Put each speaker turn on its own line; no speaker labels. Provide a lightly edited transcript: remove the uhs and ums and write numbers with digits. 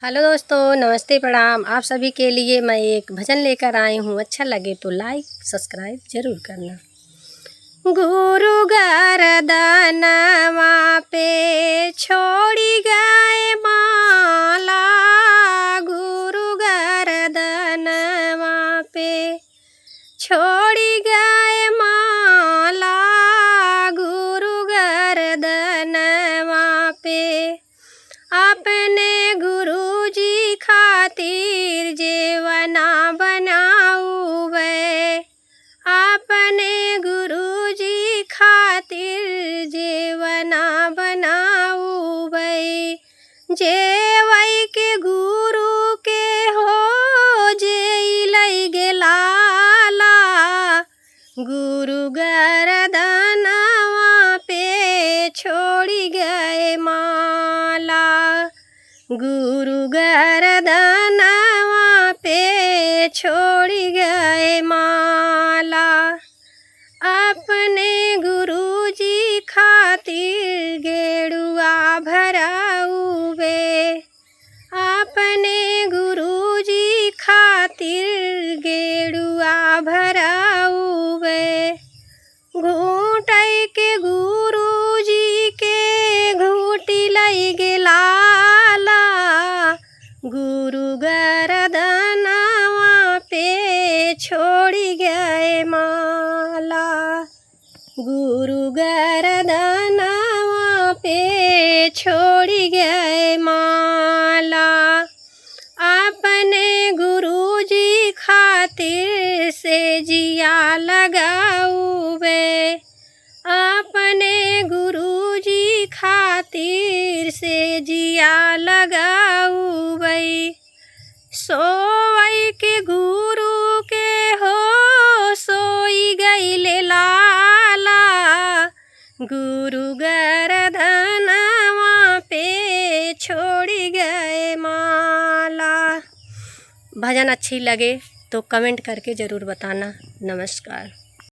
Hello दोस्तों, नमस्ते प्रणाम। आप सभी के लिए मैं एक भजन लेकर आई हूँ। अच्छा लगे तो लाइक सब्सक्राइब जरूर करना। गुरु गरदनवा पे छोड़ी गए माला, गुरु गरदनवा पे छोड़ी गए माला, गुरु गरदनवा पे अपने गुरु जी खातिर जेवना बनाऊ वे, अपने गुरु जी खातिर जेवना बनाऊ वे। जेवई के गुरु के हो जे लई गेलाला, गुरु गरदनवा पे छोड़ी गए माला, गुरु गरदनवा पे छोड़ी गए माला। अपने गुरु जी खातिर गेरुआ भराऊ वे, अपने गुरु जी खातिर गेरुआ भराऊ वे। घूटई के गुरु जी के घूटी लई गेलाला, गुरु गरदनवा पे छोड़ी गए माला, गुरु गरदनवा पे छोड़ी गए माला। अपने गुरु जी खातिर से जिया लगाऊ वे, अपने गुरु जी खातिर से जिया लगाऊ वे। सोई के गुरु के हो सोई गईले लाला, गुरु गरदनवा पे छोड़ी गए माला। भजन अच्छी लगे तो कमेंट करके ज़रूर बताना। नमस्कार।